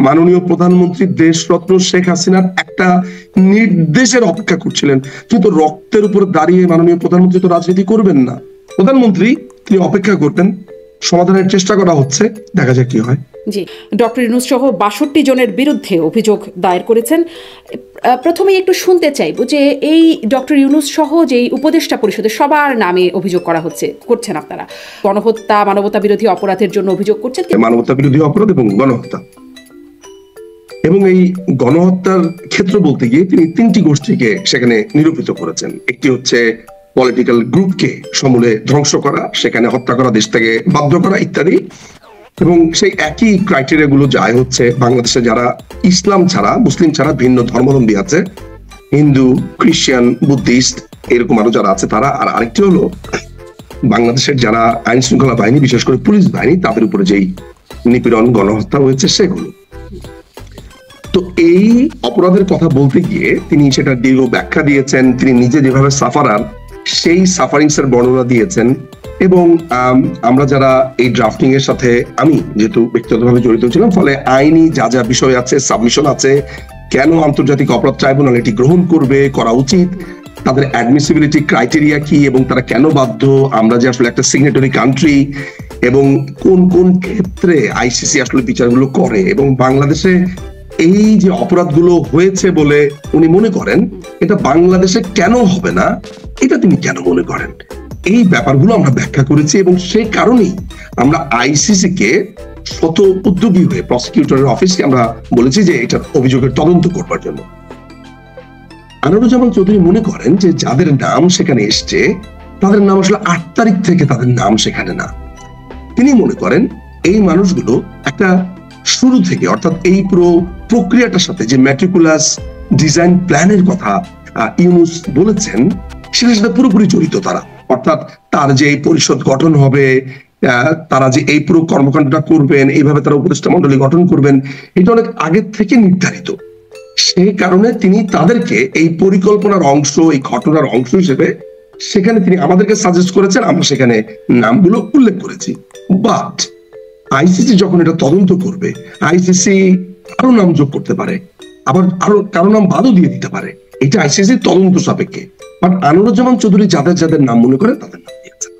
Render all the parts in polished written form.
মাননীয় প্রধানমন্ত্রী দেশরত্ন শেখ হাসিনার একটা নির্দেশের অপেক্ষা করছিলেন, কিন্তু রক্তের উপর দাঁড়িয়ে মাননীয় প্রধানমন্ত্রী তো রাজনীতি করবেন না। প্রধানমন্ত্রী তিনি অপেক্ষা করবেন, সমাধানের চেষ্টা করা হচ্ছে, দেখা যাক কি হয়। জি, ডক্টর ইউনূস সহ 62 জনের বিরুদ্ধে অভিযোগ দায়ের করেছেন। প্রথমে একটু শুনতে চাইবো যে এই ডক্টর ইউনূস সহ যে উপদেষ্টা পরিষদের সবার নামে অভিযোগ করছেন আপনারা, গণহত্যা, মানবতা বিরোধী অপরাধের জন্য অভিযোগ করছেন। মানবতা বিরোধী অপরাধ এবং গণহত্যা, এবং এই গণহত্যার ক্ষেত্র বলতে গিয়ে তিনি 3টি গোষ্ঠীকে সেখানে নিরূপিত করেছেন। একটি হচ্ছে পলিটিক্যাল গ্রুপকে সমূলে ধ্বংস করা, সেখানে হত্যা করা, দেশ থেকে বাধ্য করা ইত্যাদি। এবং সেই একই ক্রাইটেরিয়া গুলো যায় হচ্ছে বাংলাদেশে যারা ইসলাম ছাড়া, মুসলিম ছাড়া ভিন্ন ধর্মাবলম্বী আছে, হিন্দু, খ্রিস্টান, বুদ্ধিস্ট, এরকম আরো যারা আছে তারা। আর আরেকটি হলো বাংলাদেশের যারা আইন শৃঙ্খলা বাহিনী, বিশেষ করে পুলিশ বাহিনী, তাদের উপরে যেই নিপীড়ন, গণহত্যা হয়েছে সেগুলো। তো এই অপরাধের কথা বলতে গিয়ে তিনি সেটা দীর্ঘ ব্যাখ্যা দিয়েছেন। তিনি নিজে যেভাবে সাফারার, সেই সাফারিংস এর বর্ণনা দিয়েছেন। এবং আমরা যারা এই ড্রাফটিং এর সাথে, আমি যেহেতু ব্যক্তিগতভাবে জড়িত ছিলাম, ফলে আইনি যা যা বিষয় আছে, সাবমিশন আছে, কেন আন্তর্জাতিক অপরাধ ট্রাইব্যুনাল এটি গ্রহণ করবে, করা উচিত, তাদের অ্যাডমিসিবিলিটি ক্রাইটেরিয়া কি এবং তারা কেন বাধ্য, আমরা যে আসলে একটা সিগনেটরি কান্ট্রি, এবং কোন কোন ক্ষেত্রে আইসিসি আসলে বিচারগুলো করে, এবং বাংলাদেশে এই যে অপরাধগুলো হয়েছে বলে উনি মনে করেন এটা বাংলাদেশে কেন হবে না, এটা তিনি কেন মনে করেন, এই ব্যাপারগুলো আমরা ব্যাখ্যা করেছি। এবং সেই কারণেই আমরা আইসিসি কে শত উদ্যোগী হয়ে প্রসিকিউটরের অফিসকে আমরা বলেছি যে এটার অভিযোগের তদন্ত করবার জন্য। আনোয়ারুজ্জামান চৌধুরী মনে করেন যে যাদের নাম সেখানে এসছে তাদের নাম আসলে 8 তারিখ থেকে তাদের নাম সেখানে না। তিনি মনে করেন এই মানুষগুলো একটা শুরু থেকে, অর্থাৎ এই পুরো প্রক্রিয়াটার সাথে যে ম্যাট্রিকুলাস ডিজাইন প্ল্যানের কথা ইউনূস বলেছেন, সেটার সাথে পুরোপুরি জড়িত তারা। অর্থাৎ তার যে এই পরিষদ গঠন হবে, তারা যে এই পুরো কর্মকাণ্ডটা করবেন, এইভাবে তারা উপদেষ্টা মন্ডলী গঠন করবেন, এটা অনেক আগের থেকে নির্ধারিত। সেই কারণে তিনি তাদেরকে এই পরিকল্পনার অংশ, এই ঘটনার অংশ হিসেবে সেখানে তিনি আমাদেরকে সাজেস্ট করেছেন, আমরা সেখানে নামগুলো উল্লেখ করেছি। বাট আইসিসি যখন এটা তদন্ত করবে, আইসিসি আরো নাম যোগ করতে পারে, আবার আরো কারো নাম বাদও দিয়ে দিতে পারে, এটা আইসিসি তদন্ত সাপেক্ষে। বাট আনোয়ারুজ্জামান চৌধুরী যাদের যাদের নাম মনে করে তাদের নাম দিয়েছেন।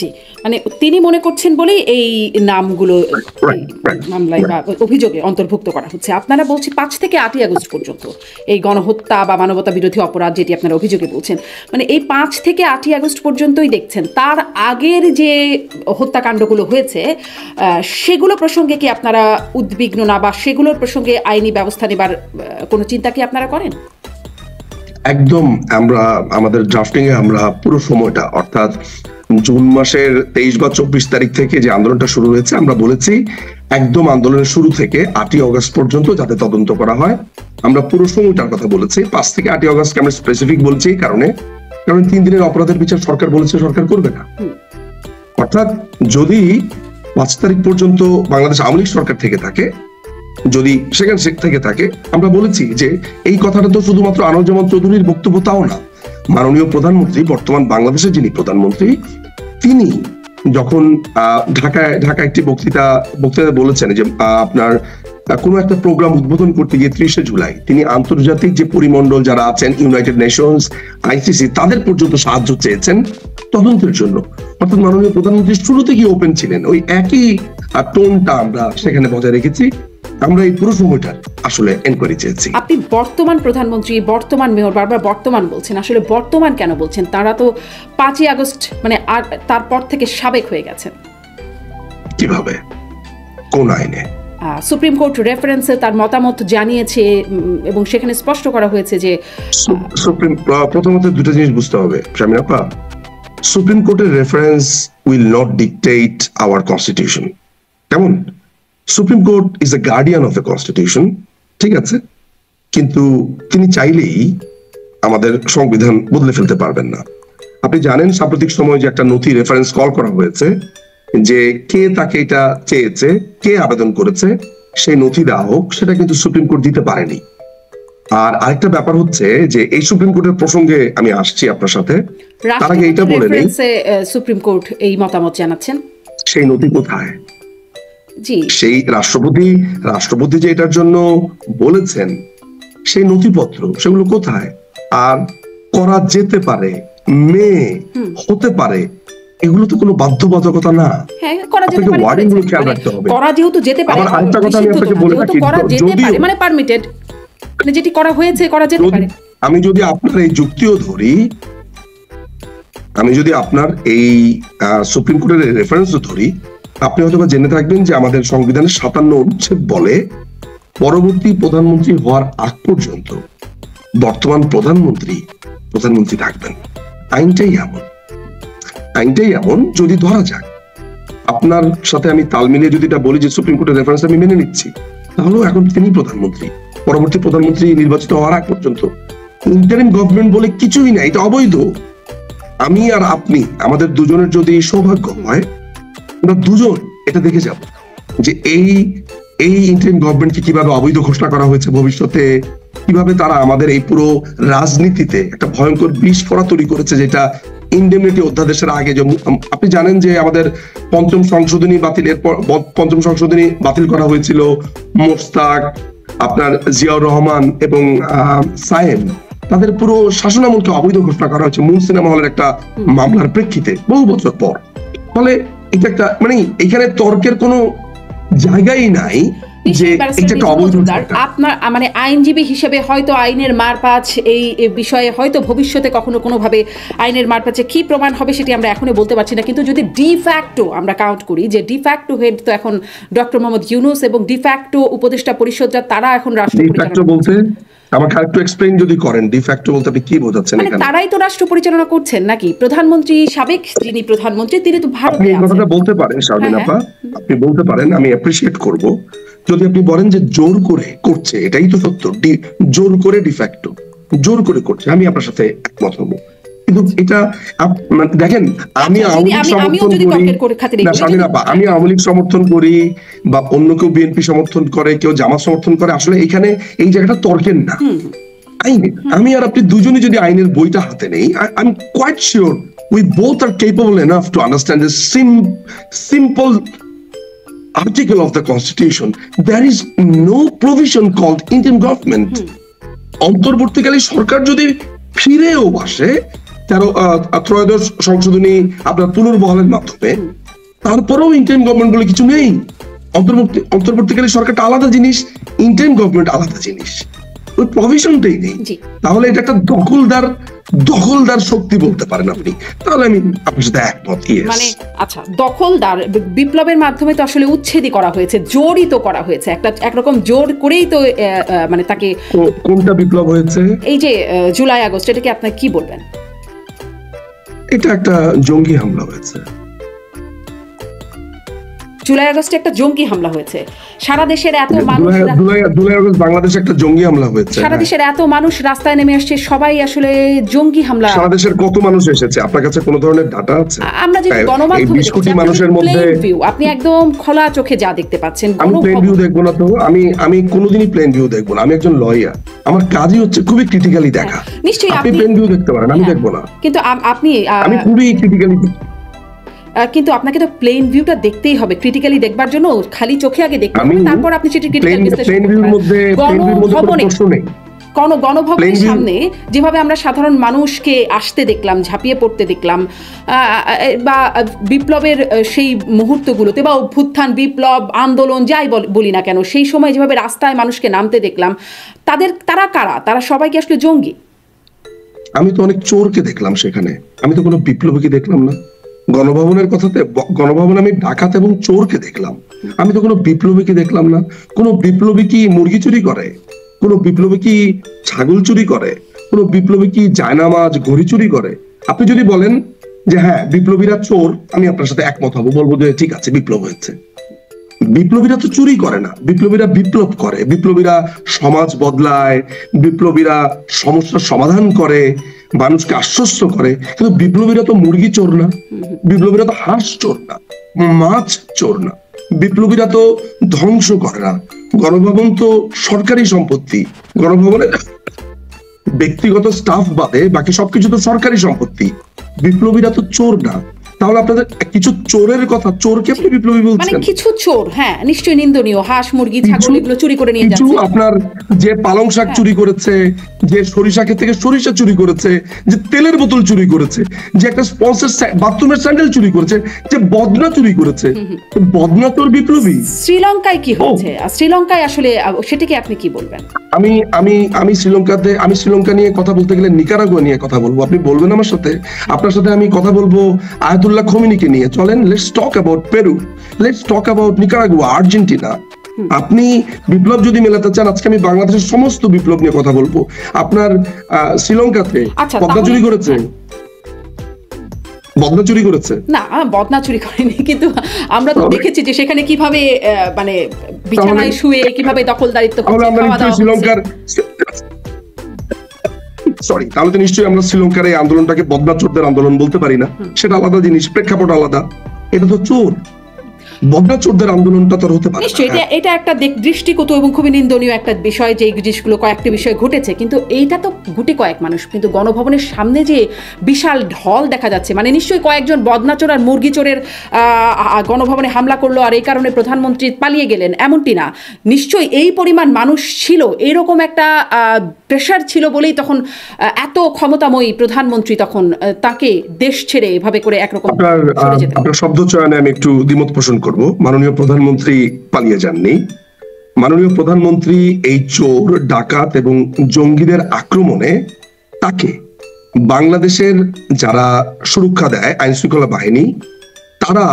জি, মানে তিনি মনে করছেন বলেই এই নামগুলো মামলায় বা অভিযোগে অন্তর্ভুক্ত করা হচ্ছে। আপনারা বলছি 5 থেকে 8 আগস্ট পর্যন্ত এই গণহত্যা বা মানবতা বিরোধী অপরাধ যেটি আপনারা অভিযোগে বলছেন, মানে এই 5 থেকে 8 আগস্ট পর্যন্তই দেখছেন। তার আগের যে হত্যাকাণ্ডগুলো হয়েছে সেগুলো প্রসঙ্গে কি আপনারা উদ্বিগ্ন না, বা সেগুলোর প্রসঙ্গে আইনি ব্যবস্থা নেবার কোনো চিন্তা কি আপনারা করেন? একদম। আমরা আমাদের ড্রাফটিং এ আমরা পুরো সময়টা, অর্থাৎ জুন মাসের 23 বা 24 তারিখ থেকে যে আন্দোলনটা শুরু হয়েছে, আমরা বলেছি একদম আন্দোলনের শুরু থেকে 8ই আগস্ট পর্যন্ত যাতে তদন্ত করা হয়। আমরা পুরো সময়টার কথা বলেছি। 5 থেকে 8ই আগস্টকে আমরা স্পেসিফিক বলছি কারণ 3 দিনের অপরাধের বিচার সরকার বলেছে সরকার করবে না। অর্থাৎ যদি 5 তারিখ পর্যন্ত বাংলাদেশ আওয়ামী লীগ সরকার থেকে থাকে, যদি সেখান থেকে থাকে, আমরা বলেছি যে এই কথাটা তো শুধুমাত্র আনোয়ারুজ্জামান চৌধুরীর বক্তব্য তাও না। মাননীয় প্রধানমন্ত্রী, বর্তমান বাংলাদেশের যিনি প্রধানমন্ত্রী, তিনি যখন ঢাকা একটি বক্তৃতা বলেছেন যে আপনার কোনো একটা প্রোগ্রাম উদ্বোধন করতে গিয়ে 30শে জুলাই তিনি আন্তর্জাতিক যে পরিমণ্ডল যারা আছেন, ইউনাইটেড নেশনস, আইসিসি, তাদের পর্যন্ত সাহায্য চেয়েছেন তদন্তের জন্য। অর্থাৎ মাননীয় প্রধানমন্ত্রী শুরু থেকেই ওপেন ছিলেন, ওই একই টোনটা আমরা সেখানে বজায় রেখেছি। আমরা এই পুরো সময়টা আসলে এনকোয়ারি চেয়েছি। আপনি বর্তমান প্রধানমন্ত্রী, বর্তমান মেয়র, বারবার বর্তমান বলছেন, আসলে বর্তমান কেন বলছেন? তারা তো 5ই আগস্ট মানে তারপর থেকে সাবেক হয়ে গেছেন। কিভাবে? কোন আইনে? সুপ্রিম কোর্ট রেফারেন্সে তার মতামত জানিয়েছে এবং সেখানে স্পষ্ট করা হয়েছে যে প্রথমত দুটো জিনিস বুঝতে হবে শামিনা আপা, সুপ্রিম কোর্টের reference will not dictate our constitution. কেমন? Supreme court is a guardian of the constitution, ঠিক আছে, কিন্তু তিনি চাইলেই আমাদের সংবিধান বদলে ফেলতে পারবেন না। আপনি জানেন সাম্প্রতিক সময়ে যে একটা নথি রেফারেন্স কল করা হয়েছে, যে কে তাকে এটা চেয়েছে, কে আবেদন করেছে, সেই নথি দেওয়া হোক, সেটা কিন্তু সুপ্রিম কোর্ট দিতে পারেনি। আর আরেকটা ব্যাপার হচ্ছে যে এই সুপ্রিম কোর্টের প্রসঙ্গে আমি আসছি আপনার সাথে, তার আগে এটা বলে নেই, সুপ্রিম কোর্ট এই মতামত জানাচ্ছেন, সেই নথি কোথায়? জি, সেই রাষ্ট্রপতি যে এটার জন্য বলেছেন, সেই নথিপত্র সেগুলো কোথায়? আর করা যেতে পারে, মেয়ে হতে পারে, এগুলো তো কোনো বাধ্যবাধকতা না। হ্যাঁ, করা যেতে আপনাকে পারে, ওয়ার্ডিং গুলো খেয়াল রাখতে হবে। করা যেহেতু যেতে পারে, আবার আরেকটা কথা আমি আপনাকে বলে যেহেতু রাখি, করা যেতে পারে মানে পারমিটেড, মানে যেটি করা হয়েছে করা যেতে পারে। আমি যদি আপনার এই যুক্তিও ধরি, আমি যদি আপনার এই সুপ্রিম কোর্টের রেফারেন্সও ধরি, আপনি হয়তো জেনে থাকবেন যে আমাদের সংবিধানের 57 অনুচ্ছেদ বলে পরবর্তী প্রধানমন্ত্রী হওয়ার আগ পর্যন্ত বর্তমান প্রধানমন্ত্রী থাকবেন। আইনটাই এমন যদি ধরা যায়, আপনার সাথে আমি তাল মিলিয়ে যদি এটা বলি যে সুপ্রিম কোর্টের রেফারেন্স আমি মেনে নিচ্ছি, তাহলেও এখন তিনি প্রধানমন্ত্রী, পরবর্তী প্রধানমন্ত্রী নির্বাচিত হওয়ার আগ পর্যন্ত ইন্টারিম গভর্নমেন্ট বলে কিছুই না, এটা অবৈধ। আমি আর আপনি, আমাদের দুজনের যদি সৌভাগ্য হয়, আমরা দুজন এটা দেখে যাব যে এই ইন্টারিম গভর্নমেন্টকে কিভাবে অবৈধ ঘোষণা করা হয়েছে, ভবিষ্যতে কিভাবে তারা আমাদের এই পুরো রাজনীতিতে একটা ভয়ঙ্কর বিস্ফোরণ তৈরি করেছে, যেটা ইন্ডেমনিটি অধ্যাদেশের আগে। আপনি জানেন যে আমাদের পঞ্চম সংশোধনী বাতিল করা হয়েছিল। মোশতাক, আপনার জিয়াউর রহমান এবং সায়েম, তাদের পুরো শাসনামলকে অবৈধ ঘোষণা করা হয়েছে মূল সিনেমা হলের একটা মামলার প্রেক্ষিতে বহু বছর পর। ফলে এটা একটা মানে এখানে তর্কের কোনো জায়গাই নাই যে এটা একটা অবৈধ। আপনার মানে আইনজীবী হিসেবে হয়তো আইনের মারপ্যাচ এই বিষয়ে হয়তো ভবিষ্যতে কখনো কোনোভাবে আইনের মারপ্যাচে কি প্রমাণ হবে সেটি আমরা এখনই বলতে পারছি না, কিন্তু যদি ডিফ্যাক্টো আমরা কাউন্ট করি যে ডিফ্যাক্টো হেড তো এখন ডক্টর মোহাম্মদ ইউনূস এবং ডিফ্যাক্টো উপদেষ্টা পরিষদরা, তারা এখন রাষ্ট্র পরিচালনা বলতে আমাকে আরেকটু এক্সপ্লেইন যদি করেন, ডিফ্যাক্টো বলতে আপনি কি বোঝাচ্ছেন? মানে তারাই তো রাষ্ট্র পরিচালনা করছেন নাকি? প্রধানমন্ত্রী, সাবেক যিনি প্রধানমন্ত্রী তিনি তো ভারতে আছেন। আপনি কথাটা বলতে পারেন শারমিন আপা, আপনি বলতে পারেন, আমি অ্যাপ্রিশিয়েট করব যদি আপনি বলেন যে জোর করে করছে, এটাই তো সত্য, জোর করে ডিফ্যাক্টো জোর করে করছে, আমি আপনার সাথে একমত হব। কিন্তু এটা দেখেন, আমি আওয়ামী লীগ সমর্থন করি না শারমিন আপা, আমি আওয়ামী লীগ সমর্থন করি বা অন্য কেউ বিএনপি সমর্থন করে, কেউ জামাত সমর্থন করে, আসলে এখানে এই জায়গাটা তর্কের না। আইনে আমি আর আপনি দুজনই যদি আইনের বইটা হাতে নেই, I am quite sure we both are capable enough to understand the simple article of the constitution. There is no provision called interim government. অন্তর্বর্তীকালীন সরকার যদি ফিরেও আসে ত্রয়োদশ সংশোধনী আপনার পুনর্বহালের মাধ্যমে, তারপরেও ইন্টারিম গভর্নমেন্ট বলে কিছু নেই। অন্তর্বর্তীকালীন সরকারটা আলাদা জিনিস, ইন্টারিম গভর্নমেন্ট আলাদা জিনিস, ওই প্রভিশনটাই নেই। তাহলে এটা একটা দখলদার শক্তি বলতে পারেন আপনি, তাহলে আমি আপনার সাথে একমত। মানে আচ্ছা, দখলদার বিপ্লবের মাধ্যমে তো আসলে উচ্ছেদই করা হয়েছে, জোরই তো করা হয়েছে, একরকম জোর করেই তো মানে তাকে। কোনটা বিপ্লব হয়েছে? এই যে জুলাই আগস্ট, এটাকে আপনি কি বলবেন? এটা একটা জঙ্গি হামলা হয়েছে। জুলাই আগস্টে একটা জঙ্গি হামলা হয়েছে, সারা দেশের এত মানুষ, জুলাই আগস্ট বাংলাদেশে একটা জঙ্গি হামলা হয়েছে, সারা দেশের এত মানুষ রাস্তায় নেমে আসছে, সবাই আসলে জঙ্গি হামলা। সারা দেশের কত মানুষ এসেছে? আপনার কাছে কোনো ধরনের ডাটা আছে? আমরা যে গণমাধ্যমে 20 কোটি মানুষের মধ্যে আপনি একদম খোলা চোখে যা দেখতে পাচ্ছেন। আমি প্লেন ভিউ দেখবো না তো, আমি কোনোদিনই প্লেন ভিউ দেখবো না। আমি একজন লয়ার, আমার কাজই হচ্ছে খুবই ক্রিটিক্যালি দেখা। নিশ্চয়ই আপনি প্লেন ভিউ দেখতে পারেন, আমি দেখবো না। কিন্তু আমি খুবই ক্রিটিক্যালি, কিন্তু আপনাকে তো প্লেন ভিউটা দেখতেই হবে, ক্রিটিক্যালি দেখবার জন্য খালি চোখে আগে দেখতে হবে, তারপর আপনি সেটা ক্রিটিক্যাল বিশ্লেষণ করবেন। গণভবনের সামনে যেভাবে আমরা সাধারণ মানুষকে আসতে দেখলাম, ঝাঁপিয়ে পড়তে দেখলাম, বা বিপ্লবের সেই মুহূর্তগুলোতে বা অভ্যুত্থান, বিপ্লব, আন্দোলন যাই বলি না কেন, সেই সময় যেভাবে রাস্তায় মানুষকে নামতে দেখলাম, তারা কারা? তারা সবাইকে আসলে জঙ্গি? আমি তো অনেক চোরকে দেখলাম সেখানে, আমি তো কোনো বিপ্লবীকে দেখলাম না। গণভবনের কথাতে, গণভবনে আমি ডাকাত এবং চোরকে দেখলাম, আমি তো কোনো বিপ্লবীকে দেখলাম না। কোনো বিপ্লবী কি মুরগি চুরি করে? কোনো বিপ্লবী কি ছাগল চুরি করে? কোনো বিপ্লবী কি জায়নামাজ, ঘড়ি চুরি করে? আপনি যদি বলেন যে হ্যাঁ বিপ্লবীরা চোর, আমি আপনার সাথে একমত হব, বলবো যে ঠিক আছে, বিপ্লব হয়েছে। বিপ্লবীরা তো চুরি করে না, বিপ্লবীরা বিপ্লব করে, বিপ্লবীরা সমাজ বদলায়, বিপ্লবীরা সমস্যার সমাধান করে, মানুষকে আশ্বস্ত করে। কিন্তু বিপ্লবীরা তো মুরগি চোর না, বিপ্লবীরা তো হাঁস চোর না, মাছ চোর না, বিপ্লবীরা তো ধ্বংস করে না। গণভবন তো সরকারি সম্পত্তি, গণভবনের ব্যক্তিগত স্টাফ বাদে বাকি সবকিছু তো সরকারি সম্পত্তি। বিপ্লবীরা তো চোর না, তাহলে আপনাদের কিছু চোরের কথা, চোরকে আপনি বিপ্লবী মানে বলছেন? কিছু চোর, হ্যাঁ নিশ্চয়ই নিন্দনীয়, হাঁস মুরগি ছাগল এগুলো চুরি করে নিয়ে কিছু যাচ্ছে। আপনার যে পালং শাক চুরি করেছে, যে সরিষা ক্ষেত থেকে সরিষা চুরি করেছে, যে তেলের বোতল চুরি করেছে, যে একটা স্পন্সর বাথরুমের স্যান্ডেল চুরি করেছে, যে বদনা চুরি করেছে, বদনা তোর বিপ্লবী। শ্রীলঙ্কায় কি হচ্ছে? শ্রীলঙ্কায় আসলে সেটাকে আপনি কি বলবেন? আমি আমি আমি শ্রীলঙ্কা নিয়ে কথা বলতে গেলে নিকারাগুয়া নিয়ে কথা বলবো। আপনি বলবেন আমার সাথে? আপনার সাথে আমি কথা বলবো আয়াতুল্লাহ খোমেনিকে নিয়ে। চলেন, let's talk about Peru, let's talk about Nicaragua, Argentina. আপনি বিপ্লব যদি মেলাতে চান, আজকে আমি বাংলাদেশের সমস্ত বিপ্লব নিয়ে কথা বলবো। আপনার শ্রীলঙ্কাতে পদ্মা চুরি করেছে, বদনা চুরি করেছে না, বদনা চুরি করেনি, কিন্তু আমরা তো দেখেছি যে সেখানে কিভাবে মানে বিছানায় শুয়ে কিভাবে দখলদারিত্ব করছে, খাওয়া দাওয়া শ্রীলঙ্কার সরি, তাহলে তো নিশ্চয়ই আমরা শ্রীলঙ্কার এই আন্দোলনটাকে বদনা চোরদের আন্দোলন বলতে পারি না। সেটা আলাদা জিনিস, প্রেক্ষাপট আলাদা। এটা তো চোর, বদনা চোরদের আন্দোলনটা তো হতে পারে না। নিশ্চয়ই এটা একটা দৃষ্টিকটু এবং খুবই নিন্দনীয় একটা বিষয়, যে জিনিসগুলো কয়েকটি বিষয় ঘটেছে, কিন্তু এইটা তো গুটি কয়েক মানুষ, কিন্তু গণভবনের সামনে যে বিশাল ঢল দেখা যাচ্ছে, মানে নিশ্চয়ই কয়েকজন বদনা চোর আর মুরগি চোরের গণভবনে হামলা করলো আর এই কারণে প্রধানমন্ত্রী পালিয়ে গেলেন এমনটি না। নিশ্চয়ই এই পরিমাণ মানুষ ছিল, এরকম একটা প্রেশার ছিল বলেই তখন এত ক্ষমতাময়ী প্রধানমন্ত্রী তখন তাকে দেশ ছেড়ে এভাবে করে একরকম আপনার শব্দ চয়নে আমি একটু দ্বিমত পোষণ করব। মাননীয় প্রধানমন্ত্রী পালিয়ে যাননি। মাননীয় প্রধানমন্ত্রী এই চোর, ডাকাত এবং জঙ্গিদের আক্রমণে তাকে বাংলাদেশের যারা সুরক্ষা দেয়, আইন শৃঙ্খলা বাহিনী, তারা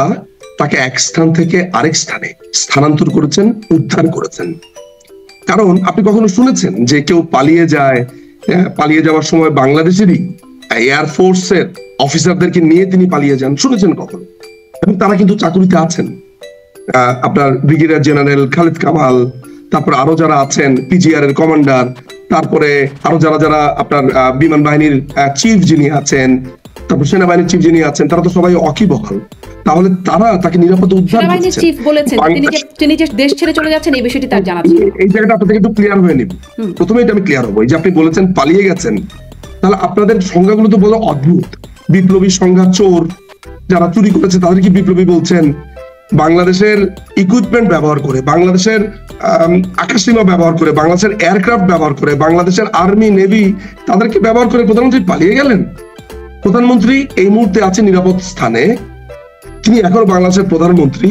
তাকে এক স্থান থেকে আরেক স্থানে স্থানান্তর করেছেন, উদ্ধার করেছেন। কারণ আপনি কখনো শুনেছেন যে কেউ পালিয়ে যায়, পালিয়ে যাওয়ার সময় বাংলাদেশেরই এয়ারফোর্সের অফিসারদেরকে নিয়ে তিনি পালিয়ে যান? শুনেছেন কখনো? এবং তারা কিন্তু চাকুরিতে আছেন। আপনার ব্রিগেডিয়ার জেনারেল খালিদ কামাল, তারপর আরো যারা আছেন, পিজিআর এর কমান্ডার, তারপরে আরো যারা যারা আপনার বিমান বাহিনীর চিফ যিনি আছেন, তারপর সেনাবাহিনীর চিফ যিনি আছেন, তারা তো সবাই অকিবহাল। তাহলে তারা তাকে নিরাপদে উদ্ধার সেনাবাহিনীর চিফ বলেছেন তিনি যে দেশ ছেড়ে চলে যাচ্ছেন, এই বিষয়টি তার জানা ছিল। এই জায়গাটা আপনাদের একটু ক্লিয়ার হয়ে নিব। প্রথমে এটা আমি ক্লিয়ার হবো, যে আপনি বলেছেন পালিয়ে গেছেন, তাহলে আপনাদের সংজ্ঞাগুলো তো বলো অদ্ভুত। বিপ্লবী সংজ্ঞা চোর, যারা চুরি করেছে তাদেরকে বিপ্লবী বলছেন। বাংলাদেশের ইকুইপমেন্ট ব্যবহার করে, বাংলাদেশের আকাশসীমা ব্যবহার করে, বাংলাদেশের এয়ারক্রাফট ব্যবহার করে, বাংলাদেশের আর্মি নেভি, তাদেরকে ব্যবহার করে প্রধানমন্ত্রী পালিয়ে গেলেন। প্রধানমন্ত্রী এই মুহূর্তে আছে নিরাপদ স্থানে, তিনি এখনো বাংলাদেশের প্রধানমন্ত্রী।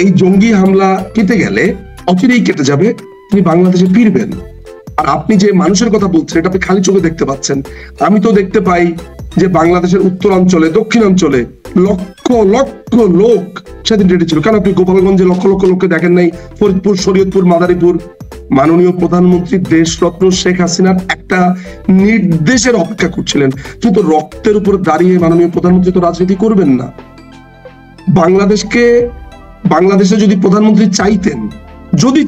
এই জঙ্গি হামলা কেটে গেলে, অচিরেই কেটে যাবে, তিনি বাংলাদেশে ফিরবেন। আর আপনি যে মানুষের কথা বলছেন, এটা আপনি খালি চোখে দেখতে পাচ্ছেন। আমি তো দেখতে পাই যে বাংলাদেশের উত্তরাঞ্চলে, দক্ষিণাঞ্চলে লক্ষ লক্ষ লোক সেদিন রেডি ছিল। কেন আপনি গোপালগঞ্জে লক্ষ লক্ষ লোককে দেখেন নাই? ফরিদপুর, শরীয়তপুর, মাদারীপুর। মাননীয় প্রধানমন্ত্রী দেশরত্ন শেখ হাসিনার একটা নির্দেশের অপেক্ষা করছিলেন। কিন্তু রক্তের উপর দাঁড়িয়ে মাননীয় প্রধানমন্ত্রী তো রাজনীতি করবেন না। বাংলাদেশে যদি প্রধানমন্ত্রী চাইতেন, যদি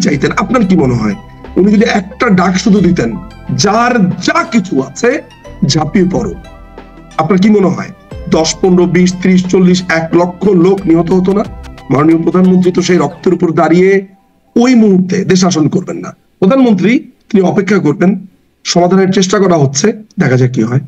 চাইতেন, আপনার কি মনে হয় উনি যদি একটা ডাক শুধু দিতেন, যার যা কিছু আছে ঝাঁপিয়ে পড়ো, আপনার কি মনে হয় 10, 15, 20, 30, 40, 1 লক্ষ লোক নিহত হতো না? মাননীয় প্রধানমন্ত্রী তো সেই রক্তের উপর দাঁড়িয়ে ওই মুহূর্তে দেশ শাসন করবেন না। প্রধানমন্ত্রী তিনি অপেক্ষা করবেন, সমাধানের চেষ্টা করা হচ্ছে, দেখা যাক কি হয়।